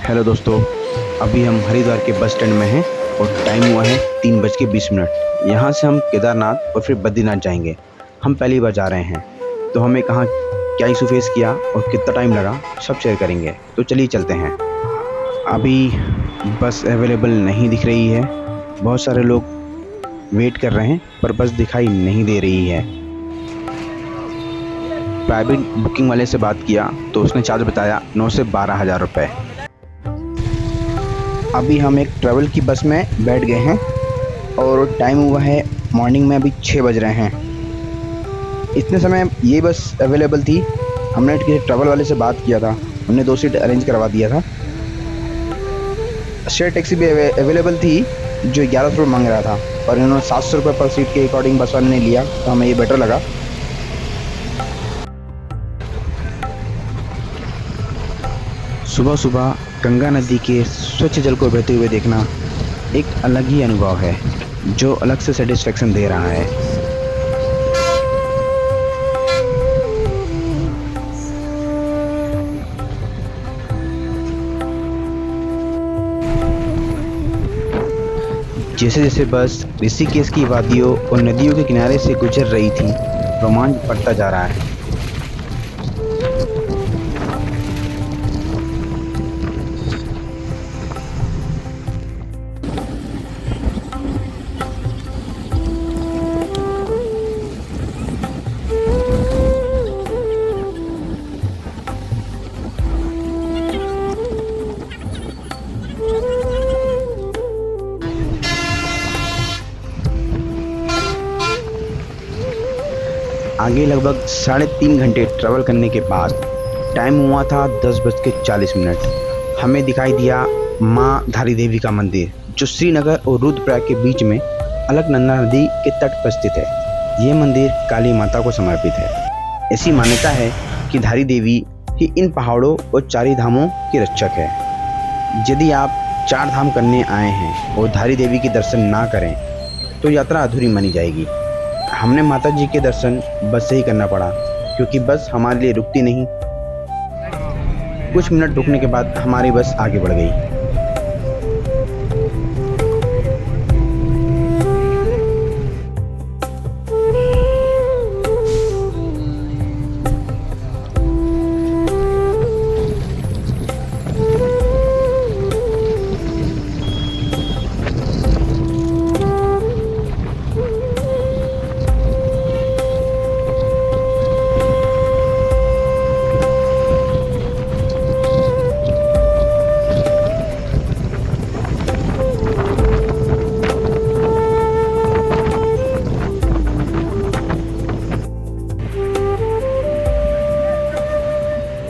Hello दोस्तों, अभी हम हरिद्वार के बस स्टैंड में हैं और टाइम हुआ है 3:20। यहाँ से हम केदारनाथ और फिर बद्रीनाथ जाएंगे। हम पहली बार जा रहे हैं, तो हमें कहाँ क्या इशू फेस किया और कितना टाइम लगा सब शेयर करेंगे। तो चलिए चलते हैं। अभी बस अवेलेबल नहीं दिख रही है, बहुत सारे लोग वेट कर रहे हैं पर बस दिखाई नहीं दे रही है। प्राइवेट बुकिंग वाले से बात किया तो उसने चार्ज बताया 9 से 12,000 रुपये। अभी हम एक ट्रैवल की बस में बैठ गए हैं और टाइम हुआ है मॉर्निंग में, अभी 6 बज रहे हैं। इतने समय ये बस अवेलेबल थी। हमने किसी ट्रैवल वाले से बात किया था, उन्होंने 2 सीट अरेंज करवा दिया था। शेयर टैक्सी भी अवेलेबल थी जो 1100 रुपये मांग रहा था, और इन्होंने 700 रुपये पर सीट के अकॉर्डिंग बस वाले ने लिया, तो हमें ये बेटर लगा। सुबह सुबह गंगा नदी के स्वच्छ जल को बहते हुए देखना एक अलग ही अनुभव है, जो अलग से सेटिस्फेक्शन दे रहा है। जैसे जैसे बस ऋषिकेश की वादियों और नदियों के किनारे से गुजर रही थी, रोमांच बढ़ता जा रहा है। आगे लगभग 3.5 घंटे ट्रैवल करने के बाद टाइम हुआ था 10:40। हमें दिखाई दिया माँ धारी देवी का मंदिर, जो श्रीनगर और रुद्रप्रयाग के बीच में अलकनंदा नदी के तट पर स्थित है। ये मंदिर काली माता को समर्पित है। ऐसी मान्यता है कि धारी देवी ही इन पहाड़ों और 4 धामों की रक्षक है। यदि आप 4 धाम करने आए हैं और धारी देवी के दर्शन ना करें तो यात्रा अधूरी मानी जाएगी। हमने माता जी के दर्शन बस से ही करना पड़ा, क्योंकि बस हमारे लिए रुकती नहीं। कुछ मिनट रुकने के बाद हमारी बस आगे बढ़ गई।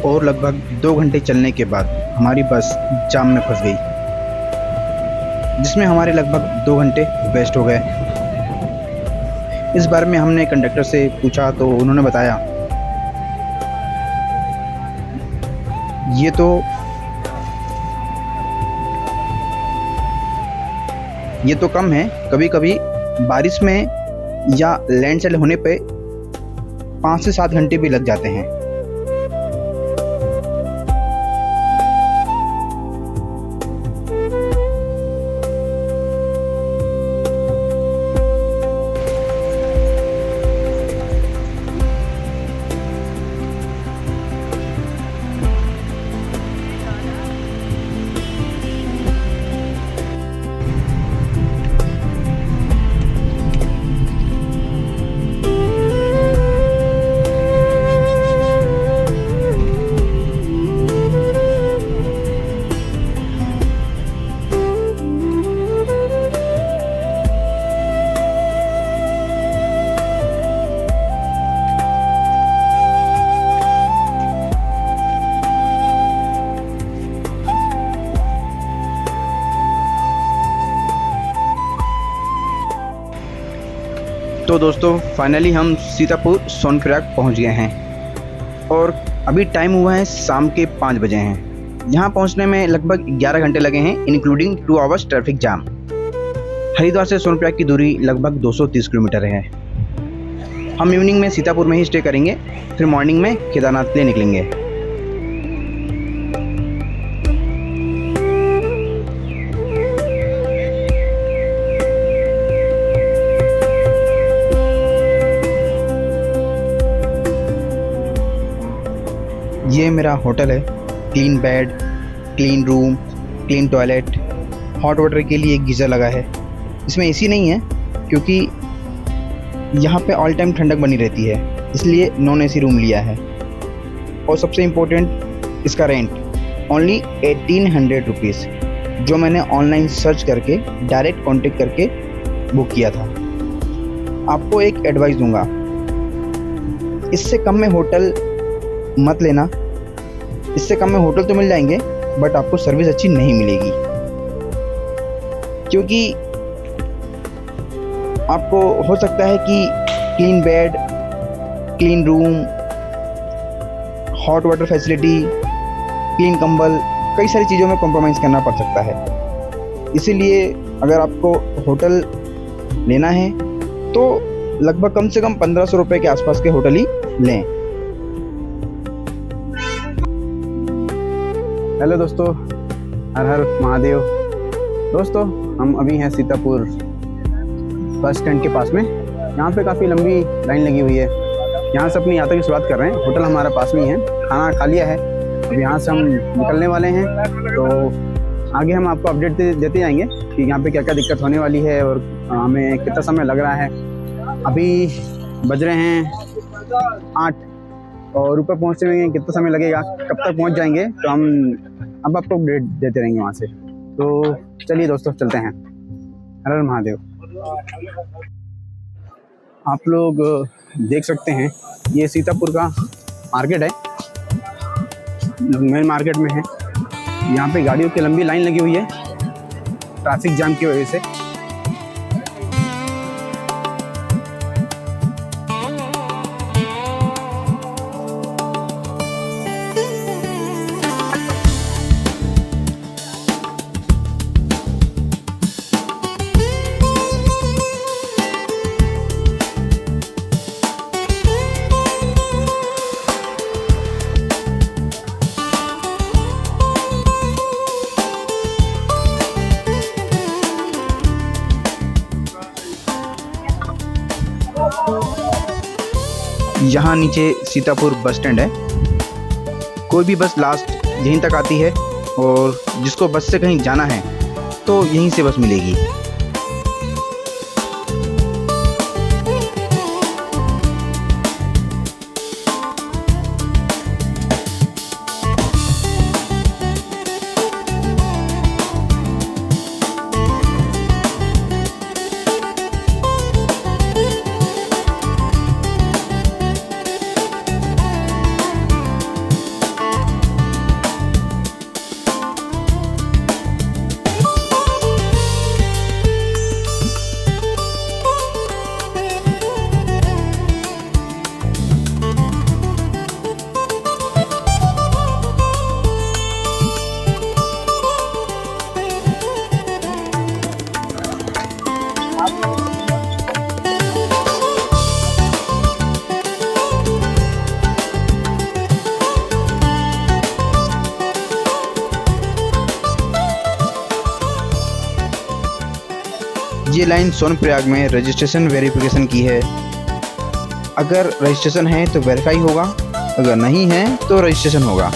और लगभग 2 घंटे चलने के बाद हमारी बस जाम में फंस गई, जिसमें हमारे लगभग 2 घंटे वेस्ट हो गए। इस बारे में हमने कंडक्टर से पूछा तो उन्होंने बताया, ये तो कम है, कभी कभी बारिश में या लैंडस्लाइड होने पे 5 से 7 घंटे भी लग जाते हैं। तो दोस्तों फाइनली हम सीतापुर सोनप्रयाग पहुंच गए हैं और अभी टाइम हुआ है शाम के 5 बजे हैं। यहाँ पहुंचने में लगभग 11 घंटे लगे हैं, including 2 hours traffic jam. Haridwar से सोनप्रयाग की दूरी लगभग 230 किलोमीटर है। हम इवनिंग में सीतापुर में ही स्टे करेंगे, फिर मॉर्निंग में केदारनाथ के लिए निकलेंगे। ये मेरा होटल है। Clean bed, clean room, clean toilet, hot water के लिए गीज़र लगा है। इसमें एसी नहीं है क्योंकि यहाँ पे ऑल टाइम ठंडक बनी रहती है, इसलिए नॉन एसी रूम लिया है। और सबसे इम्पोर्टेंट इसका रेंट ओनली 1800 रुपीज़, जो मैंने ऑनलाइन सर्च करके डायरेक्ट कांटेक्ट करके बुक किया था। आपको एक एडवाइस दूंगा, इससे कम में होटल मत लेना। इससे कम में होटल तो मिल जाएंगे बट आपको सर्विस अच्छी नहीं मिलेगी, क्योंकि आपको हो सकता है कि clean bed, clean room, hot water facility, clean कंबल, कई सारी चीज़ों में कॉम्प्रोमाइज़ करना पड़ सकता है। इसीलिए अगर आपको होटल लेना है तो लगभग कम से कम 1500 रुपये के आसपास के होटल ही लें। हेलो दोस्तों, हर हर महादेव। दोस्तों, हम अभी हैं सीतापुर बस स्टैंड के पास में। यहाँ पे काफ़ी लंबी लाइन लगी हुई है। यहाँ से अपनी यात्रा की शुरुआत कर रहे हैं। होटल हमारा पास में ही है, खाना खा लिया है। अब यहाँ से हम निकलने वाले हैं, तो आगे हम आपको अपडेट देते जाएंगे कि यहाँ पे क्या क्या दिक्कत होने वाली है और हमें कितना समय लग रहा है। अभी बज रहे हैं 8 और ऊपर पहुँचने में कितना समय लगेगा, कब तक पहुँच जाएंगे, तो हम अब आपको अपडेट देते रहेंगे वहाँ से। तो चलिए दोस्तों, चलते हैं। हर हर महादेव। आप लोग देख सकते हैं, ये सीतापुर का मार्केट है, मेन मार्केट में है। यहाँ पे गाड़ियों की लंबी लाइन लगी हुई है ट्रैफिक जाम की वजह से। यहाँ नीचे सीतापुर बस स्टैंड है। कोई भी बस लास्ट यहीं तक आती है और जिसको बस से कहीं जाना है तो यहीं से बस मिलेगी। ये लाइन सोनप्रयाग में रजिस्ट्रेशन वेरिफिकेशन की है। अगर रजिस्ट्रेशन है तो वेरीफाई होगा, अगर नहीं है तो रजिस्ट्रेशन होगा।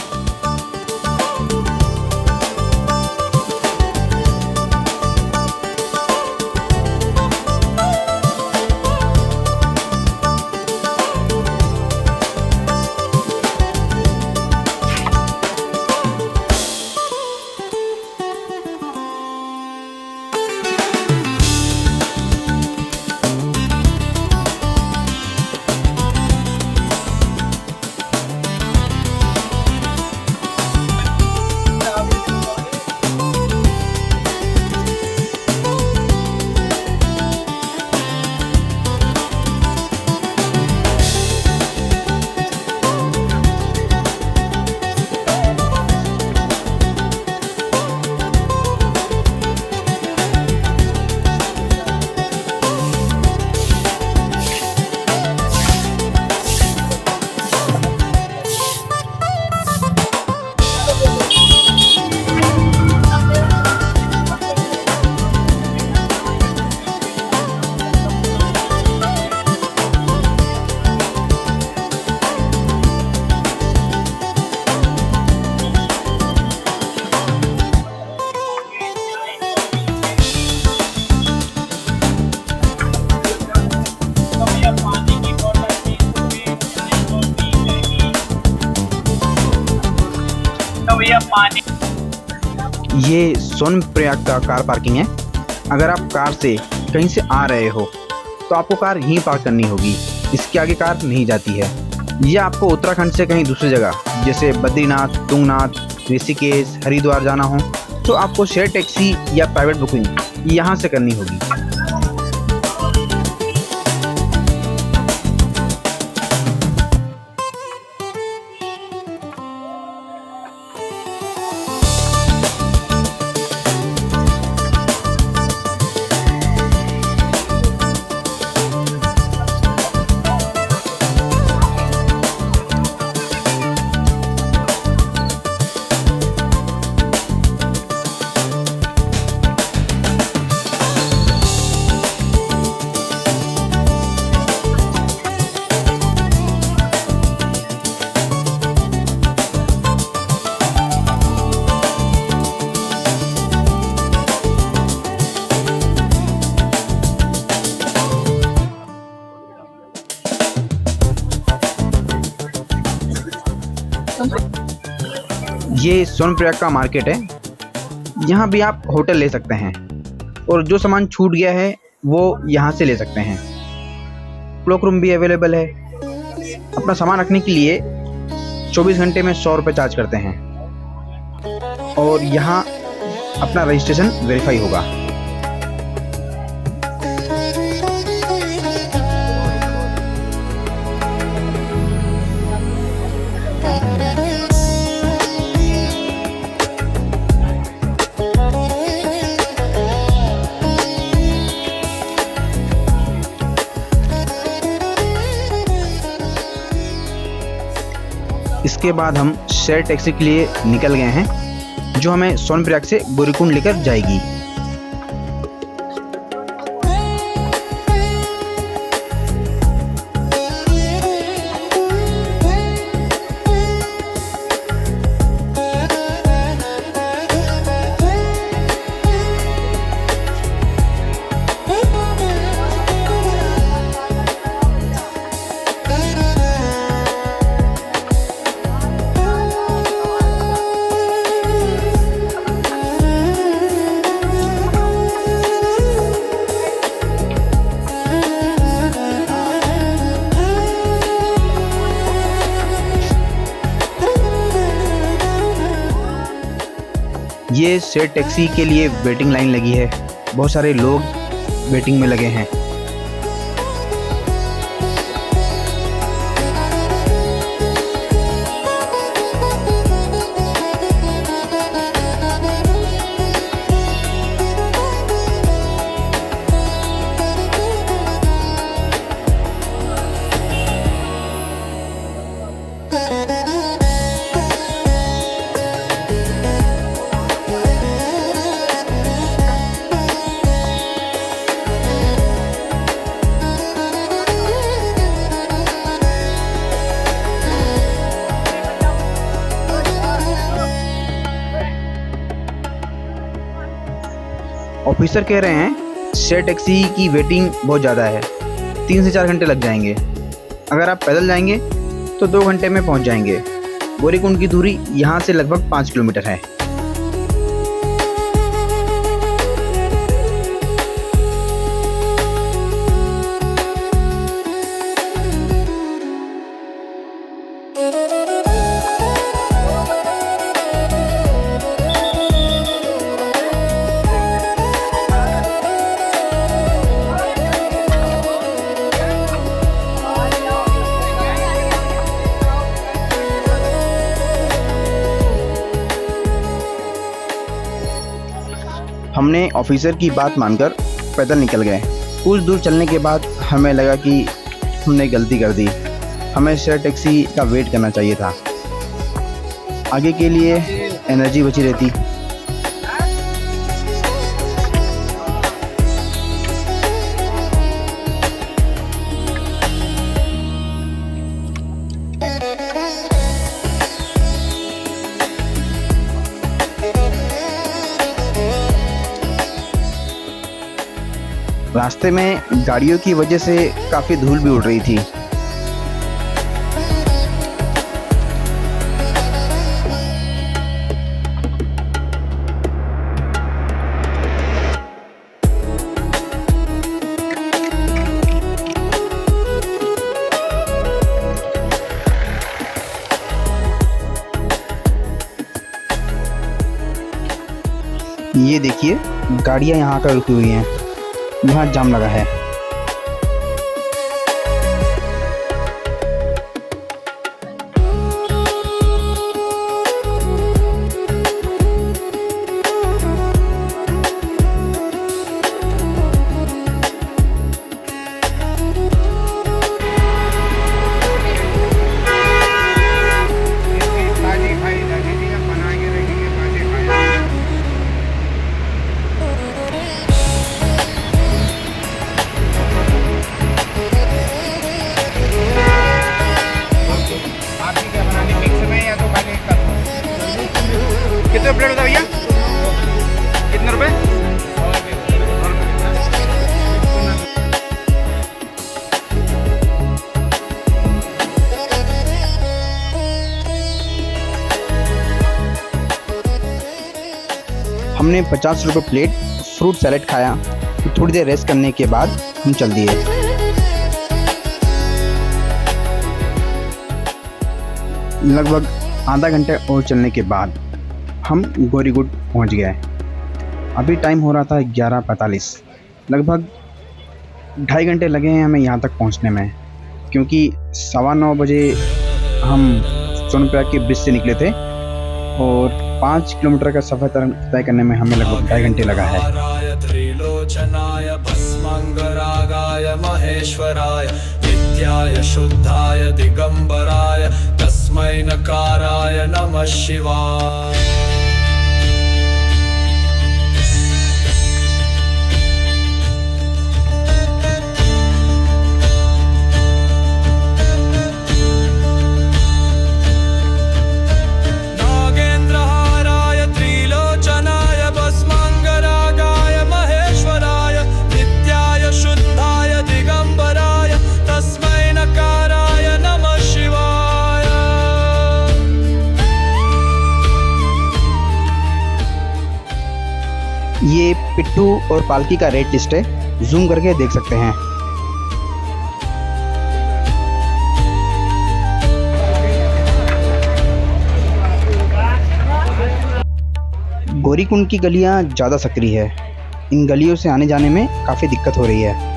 ये सोनप्रयाग का कार पार्किंग है। अगर आप कार से कहीं से आ रहे हो तो आपको कार यहीं पार्क करनी होगी, इसके आगे कार नहीं जाती है। या आपको उत्तराखंड से कहीं दूसरी जगह जैसे बद्रीनाथ, तुंगनाथ, ऋषिकेश, हरिद्वार जाना हो तो आपको शेयर टैक्सी या प्राइवेट बुकिंग यहाँ से करनी होगी। ये सोनप्रयाग का मार्केट है, यहाँ भी आप होटल ले सकते हैं और जो सामान छूट गया है वो यहाँ से ले सकते हैं। क्लॉक रूम भी अवेलेबल है। अपना सामान रखने के लिए 24 घंटे में 100 रुपये चार्ज करते हैं और यहाँ अपना रजिस्ट्रेशन वेरीफाई होगा। इसके बाद हम शेयर टैक्सी के लिए निकल गए हैं जो हमें सोनप्रयाग से गौरीकुंड लेकर जाएगी। ये शेयर टैक्सी के लिए वेटिंग लाइन लगी है, बहुत सारे लोग वेटिंग में लगे हैं। ऑफिसर कह रहे हैं शेयर टैक्सी की वेटिंग बहुत ज़्यादा है, 3 से 4 घंटे लग जाएंगे। अगर आप पैदल जाएंगे तो 2 घंटे में पहुंच जाएंगे। गौरीकुंड की दूरी यहाँ से लगभग 5 किलोमीटर है। हमने ऑफिसर की बात मानकर पैदल निकल गए। कुछ दूर चलने के बाद हमें लगा कि हमने गलती कर दी, हमें शेयर टैक्सी का वेट करना चाहिए था, आगे के लिए एनर्जी बची रहती। रास्ते में गाड़ियों की वजह से काफ़ी धूल भी उड़ रही थी। ये देखिए गाड़ियाँ यहाँ आकर रुकी हुई हैं, यहाँ जाम लगा है। कितने प्लेट होता है भैया? कितने रुपए? हमने 50 रुपये प्लेट फ्रूट सैलेड खाया, तो थोड़ी देर रेस्ट करने के बाद हम चल दिए। लगभग आधा घंटे और चलने के बाद हम गोरीगुड पहुंच गए। अभी टाइम हो रहा था 11:45। लगभग 2.5 घंटे लगे हैं हमें यहाँ तक पहुँचने में, क्योंकि 9:15 बजे हम सोनप्रयाग के ब्रिज से निकले थे और 5 किलोमीटर का सफ़र तय करने में हमें लगभग 2.5 घंटे लगा है। त्रिलोचनाय भस्मांगरागाय महेश्वराय नित्याय शुद्धाय दिगंबराय तस्मै नकाराय नमः शिवाय। ये पिट्ठू और पालकी का रेट लिस्ट है, जूम करके देख सकते हैं। गौरीकुंड की गलियां ज़्यादा सक्रिय है, इन गलियों से आने जाने में काफ़ी दिक्कत हो रही है।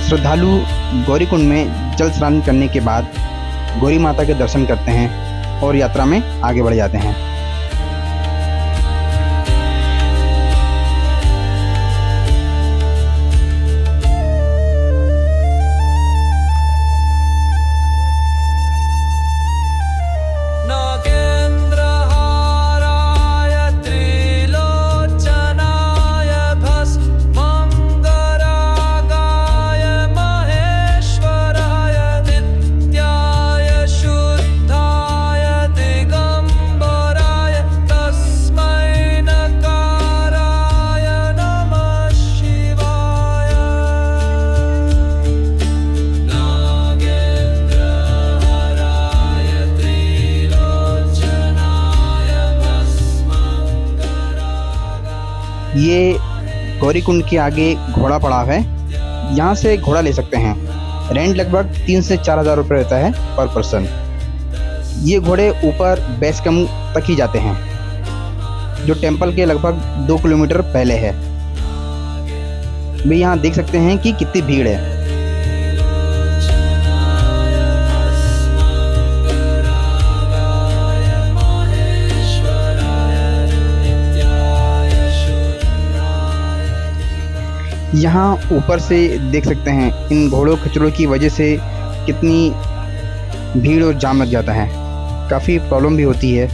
श्रद्धालु गौरीकुंड में जल स्नान करने के बाद गौरी माता के दर्शन करते हैं और यात्रा में आगे बढ़ जाते हैं। ये गौरीकुंड के आगे घोड़ा पड़ाव है, यहाँ से घोड़ा ले सकते हैं। रेंट लगभग 3 से 4 हज़ार रुपये रहता है पर पर्सन। ये घोड़े ऊपर बेस कैंप तक ही जाते हैं, जो टेंपल के लगभग 2 किलोमीटर पहले है। भी यहाँ देख सकते हैं कि कितनी भीड़ है। यहाँ ऊपर से देख सकते हैं इन घोड़ों खच्चरों की वजह से कितनी भीड़ और जाम लग जाता है। काफ़ी प्रॉब्लम भी होती है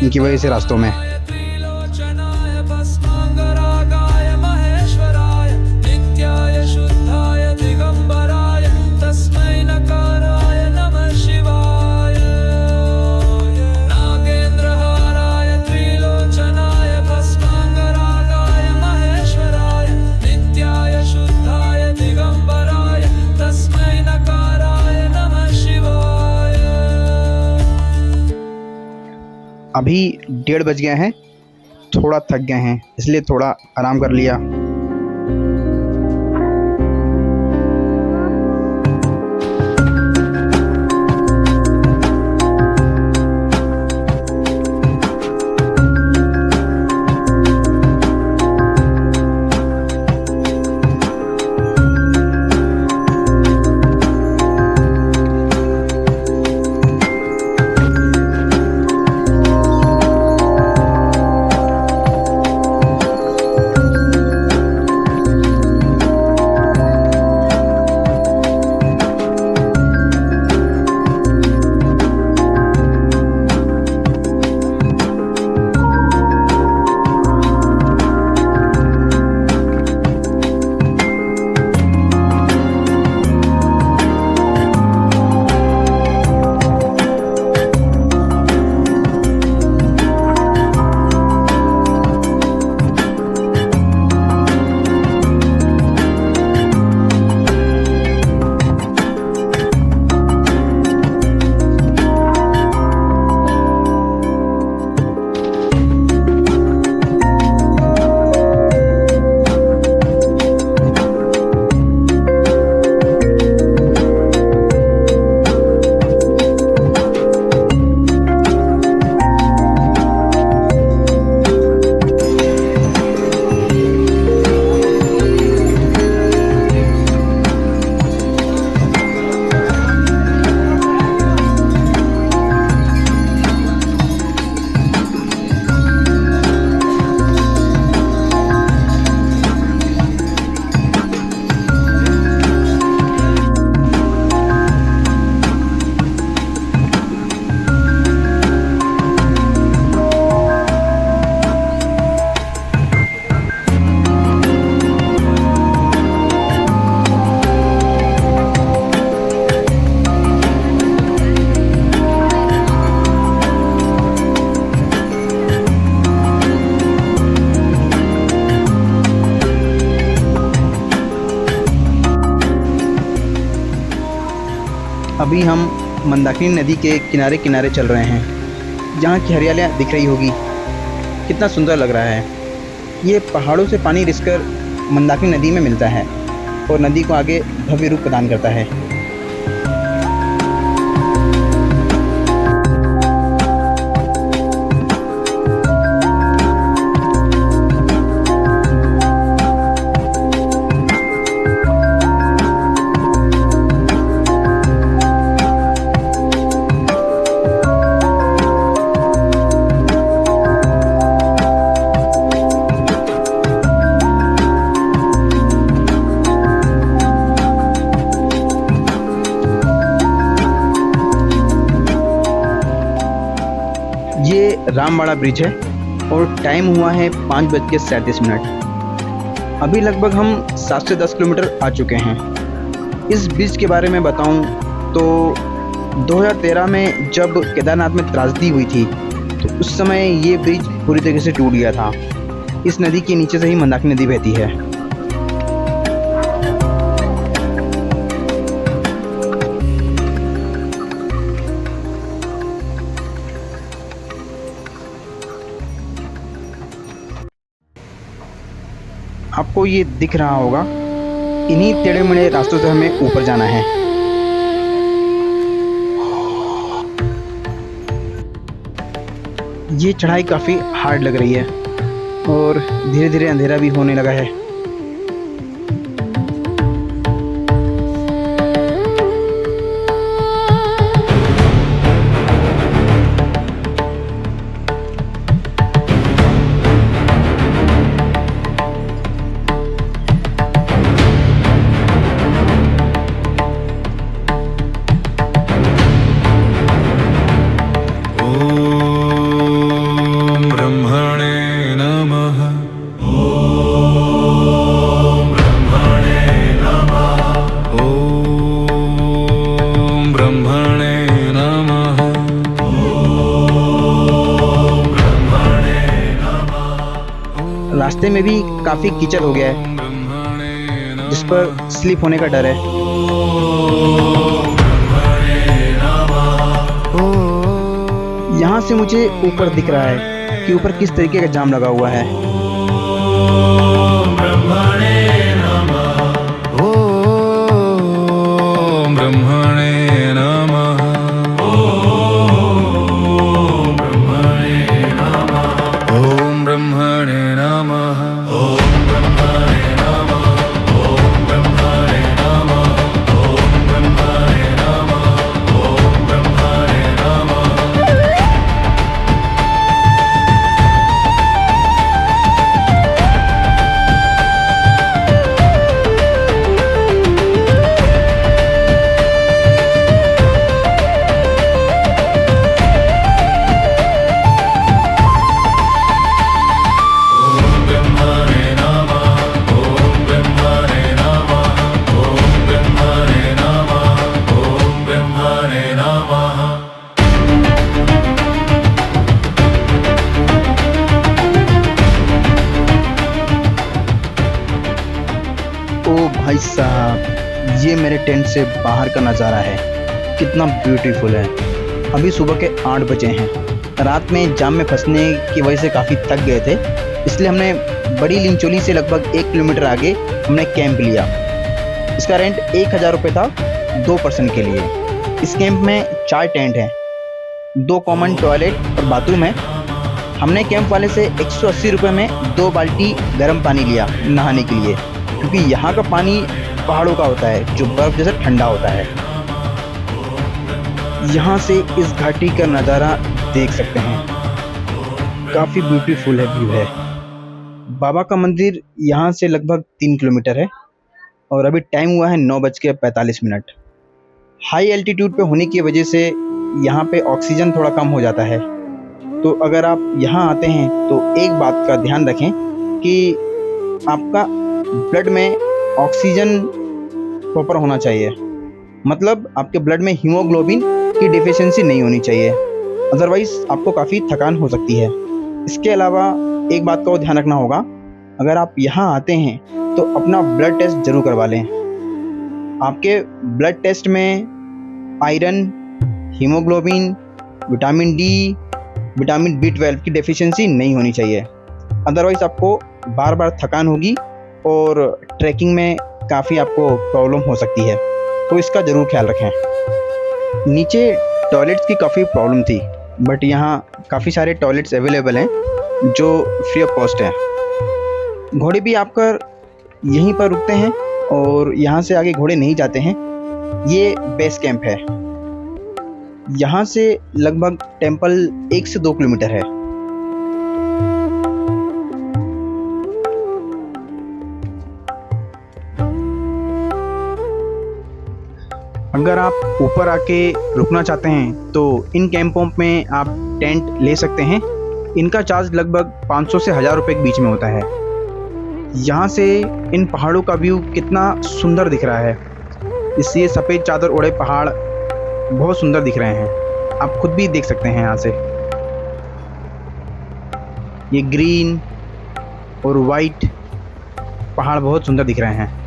इनकी वजह से रास्तों में। त्रिलोचनाय भस्मांगरागाय महेश्वराय नित्याय शुद्धाय दिगंबराय तस्मै नकाराय नमः शिवाय। नागेंद्रहाराय त्रिलोचनाय भस्मांगरागाय महेश्वराय नित्याय शुद्धाय दिगंबराय तस्मै नकाराय नमः शिवाय। अभी 1:30 बज गए हैं, थोड़ा थक गए हैं इसलिए थोड़ा आराम कर लिया। अभी हम मंदाकिनी नदी के किनारे किनारे चल रहे हैं, जहाँ की हरियाली दिख रही होगी। कितना सुंदर लग रहा है। ये पहाड़ों से पानी रिसकर मंदाकिनी नदी में मिलता है और नदी को आगे भव्य रूप प्रदान करता है। ये रामवाड़ा ब्रिज है और टाइम हुआ है 5:37। अभी लगभग हम 7 से 10 किलोमीटर आ चुके हैं। इस ब्रिज के बारे में बताऊं तो 2013 में जब केदारनाथ में त्रासदी हुई थी तो उस समय ये ब्रिज पूरी तरीके से टूट गया था। इस नदी के नीचे से ही मंदाकिनी नदी बहती है। आपको ये दिख रहा होगा, इन्हीं टेढ़े मेढ़े रास्तों से हमें ऊपर जाना है। ये चढ़ाई काफ़ी हार्ड लग रही है और धीरे धीरे अंधेरा भी होने लगा है। में भी काफ़ी कीचड़ हो गया है, जिस पर स्लिप होने का डर है। यहाँ से मुझे ऊपर दिख रहा है कि ऊपर किस तरीके का जाम लगा हुआ है। भाई साहब, ये मेरे टेंट से बाहर का नज़ारा है, कितना ब्यूटीफुल है। अभी सुबह के 8 बजे हैं। रात में जाम में फंसने की वजह से काफ़ी थक गए थे, इसलिए हमने बड़ी लिंचोली से लगभग 1 किलोमीटर आगे हमने कैंप लिया। इसका रेंट 1000 रुपये था 2 पर्सन के लिए। इस कैंप में 4 टेंट हैं, 2 कॉमन टॉयलेट और बाथरूम है। हमने कैंप वाले से 180 रुपये में 2 बाल्टी गर्म पानी लिया नहाने के लिए, क्योंकि यहाँ का पानी पहाड़ों का होता है जो बर्फ़ जैसा ठंडा होता है। यहाँ से इस घाटी का नज़ारा देख सकते हैं, काफ़ी ब्यूटीफुल है, व्यू है। बाबा का मंदिर यहाँ से लगभग 3 किलोमीटर है और अभी टाइम हुआ है 9:45। हाई एल्टीट्यूड पे होने की वजह से यहाँ पे ऑक्सीजन थोड़ा कम हो जाता है, तो अगर आप यहाँ आते हैं तो एक बात का ध्यान रखें कि आपका ब्लड में ऑक्सीजन प्रॉपर होना चाहिए, मतलब आपके ब्लड में हीमोग्लोबिन की डिफिशियंसी नहीं होनी चाहिए, अदरवाइज़ आपको काफ़ी थकान हो सकती है। इसके अलावा एक बात का ध्यान रखना होगा, अगर आप यहाँ आते हैं तो अपना ब्लड टेस्ट ज़रूर करवा लें। आपके ब्लड टेस्ट में iron, haemoglobin, vitamin D, vitamin B12 की डेफिशिएंसी नहीं होनी चाहिए, अदरवाइज़ आपको बार बार थकान होगी और ट्रैकिंग में काफ़ी आपको प्रॉब्लम हो सकती है, तो इसका ज़रूर ख्याल रखें। नीचे टॉयलेट्स की काफ़ी प्रॉब्लम थी, बट यहाँ काफ़ी सारे टॉयलेट्स अवेलेबल हैं जो फ्री ऑफ कॉस्ट हैं। घोड़े भी आकर यहीं पर रुकते हैं और यहाँ से आगे घोड़े नहीं जाते हैं। ये बेस कैंप है, यहाँ से लगभग टेंपल 1 से 2 किलोमीटर है। अगर आप ऊपर आके रुकना चाहते हैं तो इन कैंपों में आप टेंट ले सकते हैं। इनका चार्ज लगभग 500 से 1000 रुपये के बीच में होता है। यहाँ से इन पहाड़ों का व्यू कितना सुंदर दिख रहा है, इसलिए सफ़ेद चादर ओढ़े पहाड़ बहुत सुंदर दिख रहे हैं, आप खुद भी देख सकते हैं। यहाँ से ये ग्रीन और वाइट पहाड़ बहुत सुंदर दिख रहे हैं।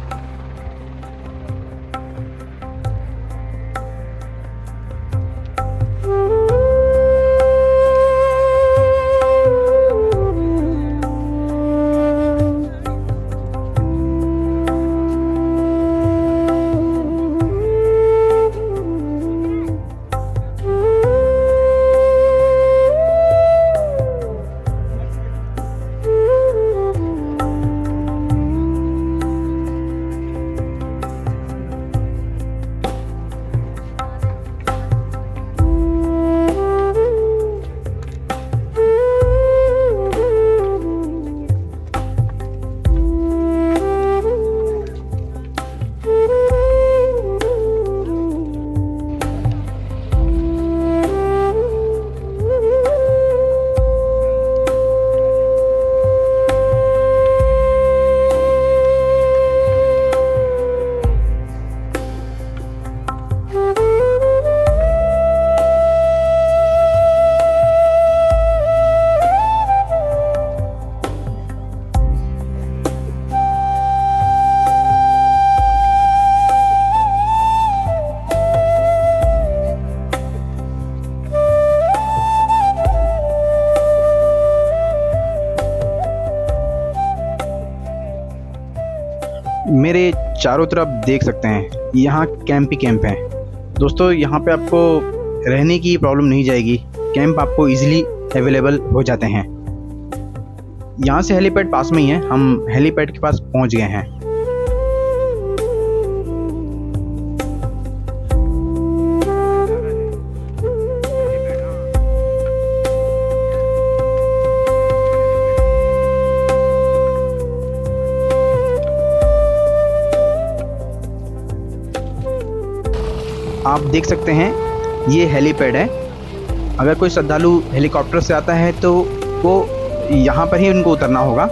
चारों तरफ देख सकते हैं, यहाँ कैंप ही कैंप हैं। दोस्तों यहाँ पे आपको रहने की प्रॉब्लम नहीं जाएगी, कैंप आपको इजीली अवेलेबल हो जाते हैं। यहाँ से हेलीपैड पास में ही है, हम हेलीपैड के पास पहुँच गए हैं। आप देख सकते हैं ये हेलीपैड है। अगर कोई श्रद्धालु हेलीकॉप्टर से आता है तो वो यहाँ पर ही उनको उतरना होगा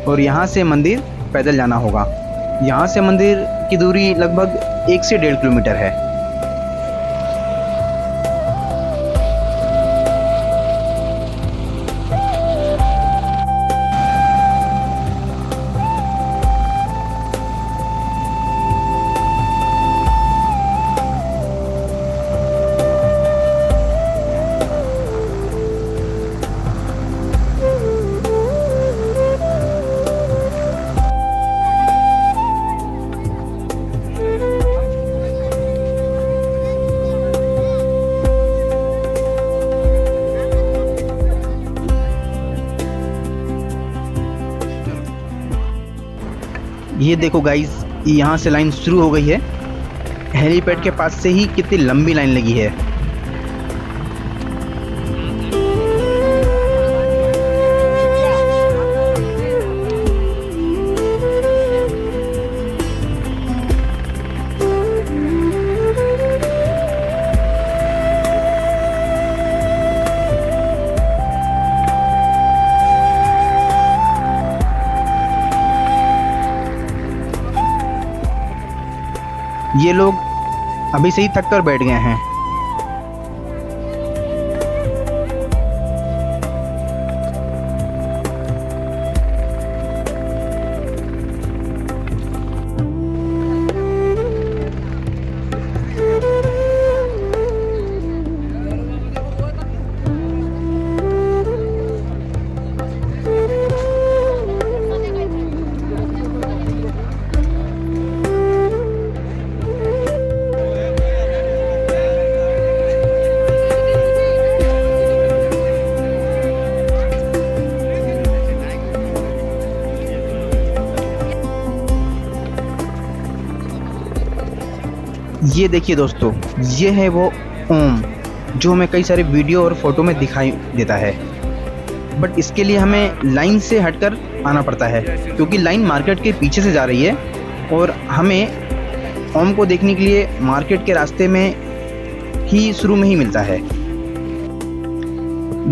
और यहाँ से मंदिर पैदल जाना होगा। यहाँ से मंदिर की दूरी लगभग 1 से 1.5 किलोमीटर है। ये देखो गाइस, यहाँ से लाइन शुरू हो गई है। हेलीपैड के पास से ही कितनी लंबी लाइन लगी है। ये लोग अभी से ही थक कर बैठ गए हैं। ये देखिए दोस्तों, ये है वो ओम जो हमें कई सारे वीडियो और फोटो में दिखाई देता है। बट इसके लिए हमें लाइन से हटकर आना पड़ता है क्योंकि लाइन मार्केट के पीछे से जा रही है और हमें ओम को देखने के लिए मार्केट के रास्ते में ही शुरू में ही मिलता है।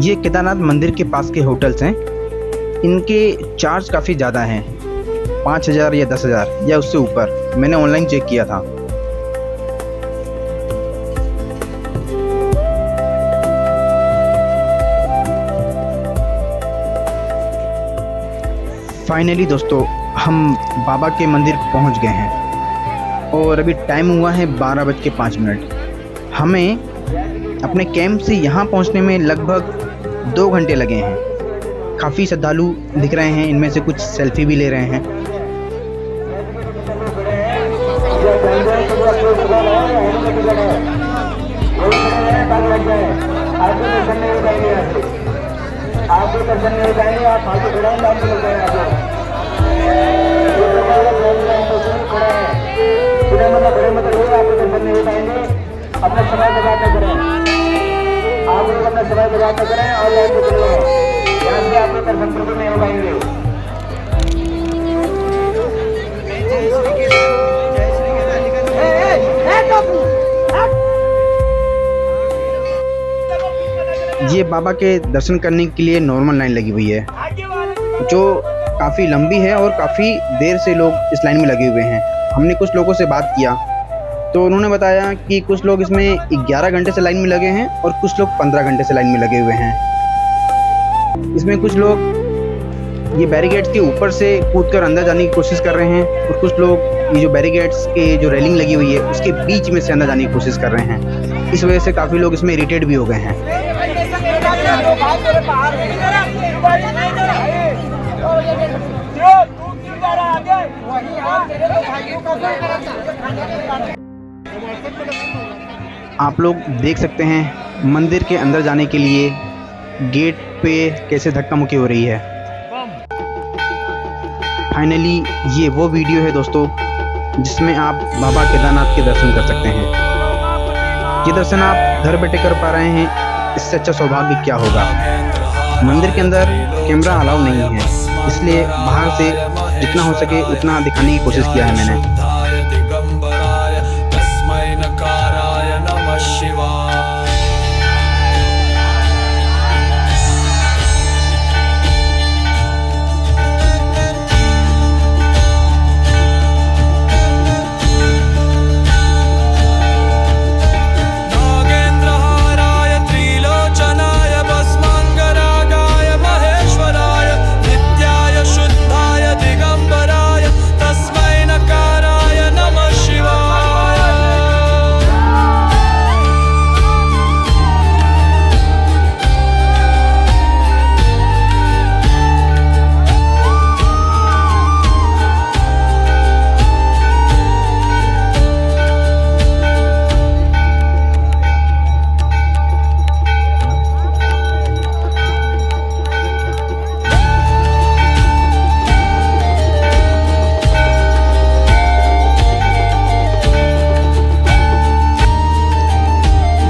ये केदारनाथ मंदिर के पास के होटल्स हैं। इनके चार्ज काफ़ी ज़्यादा हैं, 5,000 या 10,000 या उससे ऊपर। मैंने ऑनलाइन चेक किया था। फाइनली दोस्तों हम बाबा के मंदिर पहुंच गए हैं और अभी टाइम हुआ है 12:05। हमें अपने कैंप से यहाँ पहुँचने में लगभग 2 घंटे लगे हैं। काफ़ी श्रद्धालु दिख रहे हैं, इनमें से कुछ सेल्फी भी ले रहे हैं। आपके दर्शन नहीं हो जाएंगे, आप आगे बढ़ाएंगे, आपको लग जाएगा बड़े मतलब आपके दर्शन नहीं हो पाएंगे। अपना समय बर्बाद न करें, आप लोग अपना समय बर्बाद न करें और लाइन को चले यहाँ से आपके दर्शन बिल्कुल नहीं हो पाएंगे। ये बाबा के दर्शन करने के लिए नॉर्मल लाइन लगी हुई है जो काफ़ी लंबी है और काफ़ी देर से लोग इस लाइन में लगे हुए हैं। हमने कुछ लोगों से बात किया तो उन्होंने बताया कि कुछ लोग इसमें 11 घंटे से लाइन में लगे हैं और कुछ लोग 15 घंटे से लाइन में लगे हुए हैं। इसमें कुछ लोग ये बैरिकेड्स के ऊपर से कूदकर अंदर जाने की कोशिश कर रहे हैं और कुछ लोग ये जो बैरिकेड्स के जो रेलिंग लगी हुई है उसके बीच में से अंदर जाने की कोशिश कर रहे हैं। इस वजह से काफ़ी लोग इसमें इरिटेट भी हो गए हैं। आप लोग देख सकते हैं मंदिर के अंदर जाने के लिए गेट पे कैसे धक्का मुक्की हो रही है। फाइनली ये वो वीडियो है दोस्तों जिसमें आप बाबा केदारनाथ के दर्शन कर सकते हैं। ये दर्शन आप घर बैठे कर पा रहे हैं, इससे अच्छा सौभाग्य क्या होगा। मंदिर के अंदर कैमरा अलाउ नहीं है, इसलिए बाहर से जितना हो सके उतना दिखाने की कोशिश किया है मैंने।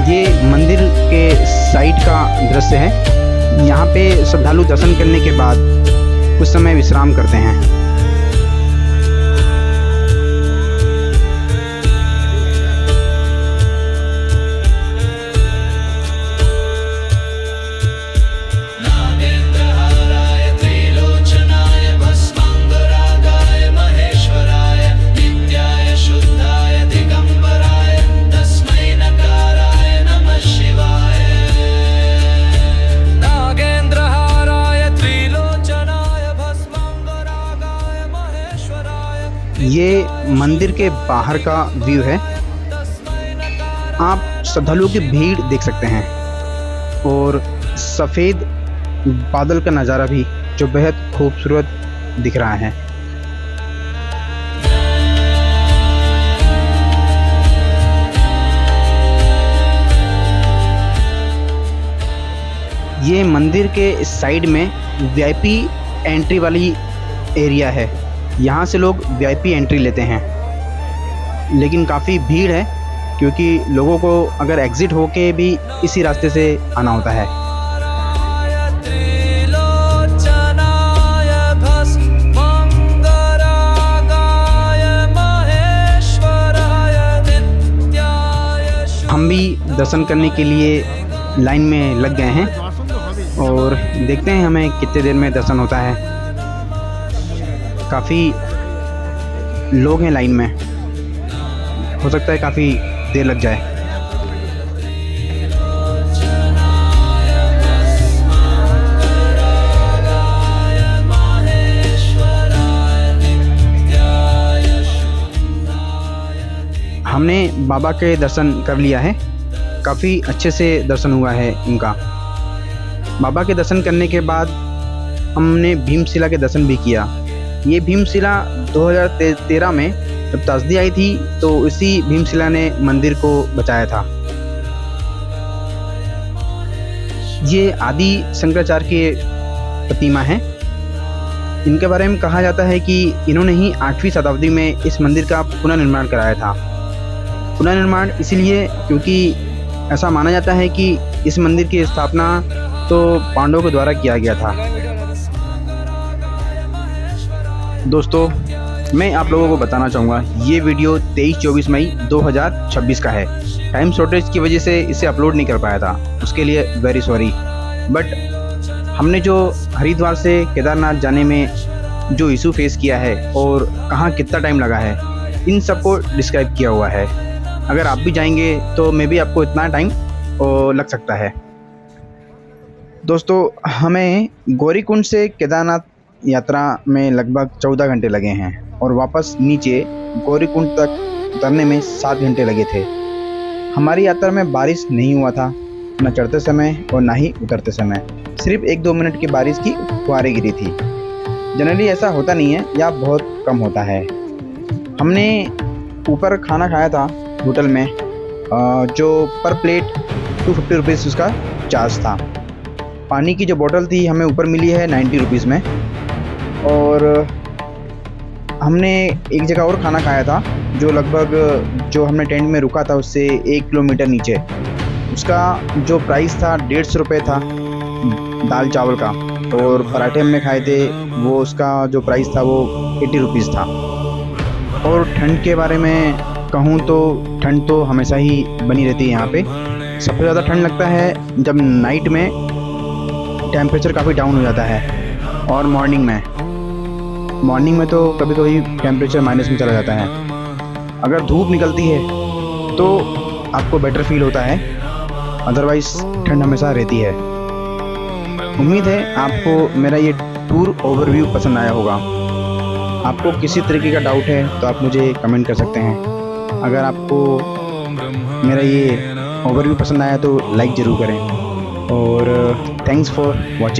ये मंदिर के साइड का दृश्य है। यहाँ पे श्रद्धालु दर्शन करने के बाद कुछ समय विश्राम करते हैं। ये मंदिर के बाहर का व्यू है। आप श्रद्धालुओं की भीड़ देख सकते हैं और सफ़ेद बादल का नज़ारा भी जो बेहद खूबसूरत दिख रहा है। ये मंदिर के साइड में वीआईपी एंट्री वाली एरिया है। यहाँ से लोग वीआईपी एंट्री लेते हैं, लेकिन काफ़ी भीड़ है क्योंकि लोगों को अगर एग्ज़िट होके भी इसी रास्ते से आना होता है। हम भी दर्शन करने के लिए लाइन में लग गए हैं और देखते हैं हमें कितने देर में दर्शन होता है। काफ़ी लोग हैं लाइन में, हो सकता है काफ़ी देर लग जाए। हमने बाबा के दर्शन कर लिया है, काफ़ी अच्छे से दर्शन हुआ है इनका। बाबा के दर्शन करने के बाद हमने भीमशिला के दर्शन भी किया। ये भीमशिला 2013 में जब त्रासदी आई थी तो इसी भीमशिला ने मंदिर को बचाया था। ये आदि शंकराचार्य के प्रतिमा है। इनके बारे में कहा जाता है कि इन्होंने ही 8वीं शताब्दी में इस मंदिर का पुनर्निर्माण कराया था। पुनर्निर्माण इसलिए क्योंकि ऐसा माना जाता है कि इस मंदिर की स्थापना तो पांडवों के द्वारा किया गया था। दोस्तों, मैं आप लोगों को बताना चाहूँगा ये वीडियो 23-24 मई 2026 का है। टाइम शॉर्टेज की वजह से इसे अपलोड नहीं कर पाया था, उसके लिए वेरी सॉरी। बट हमने जो हरिद्वार से केदारनाथ जाने में जो इशू फेस किया है और कहाँ कितना टाइम लगा है, इन सबको डिस्क्राइब किया हुआ है। अगर आप भी जाएंगे तो मे भी आपको इतना टाइम लग सकता है। दोस्तों, हमें गौरीकुंड से केदारनाथ यात्रा में लगभग 14 घंटे लगे हैं और वापस नीचे गौरीकुंड तक उतरने में 7 घंटे लगे थे। हमारी यात्रा में बारिश नहीं हुआ था, न चढ़ते समय और ना ही उतरते समय। सिर्फ 1-2 मिनट की बारिश की फुहारें गिरी थी। जनरली ऐसा होता नहीं है या बहुत कम होता है। हमने ऊपर खाना खाया था होटल में, जो पर प्लेट 250 रुपीज़ उसका चार्ज था। पानी की जो बोतल थी हमें ऊपर मिली है 90 रुपीज़ में। और हमने एक जगह और खाना खाया था जो लगभग जो हमने टेंट में रुका था उससे 1 किलोमीटर नीचे। उसका जो प्राइस था 150 रुपये था दाल चावल का, और पराठे हमने खाए थे वो उसका जो प्राइस था वो 80 रुपीज़ था। और ठंड के बारे में कहूँ तो ठंड तो हमेशा ही बनी रहती है यहाँ पे। सबसे ज़्यादा ठंड लगता है जब नाइट में टेम्परेचर काफ़ी डाउन हो जाता है, और मॉर्निंग में तो कभी कभी टेम्परेचर माइनस में चला जाता है। अगर धूप निकलती है तो आपको बेटर फील होता है, अदरवाइज़ ठंड हमेशा रहती है। उम्मीद है आपको मेरा ये टूर ओवरव्यू पसंद आया होगा। आपको किसी तरीके का डाउट है तो आप मुझे कमेंट कर सकते हैं। अगर आपको मेरा ये ओवरव्यू पसंद आया तो लाइक ज़रूर करें, और थैंक्स फॉर वॉचिंग।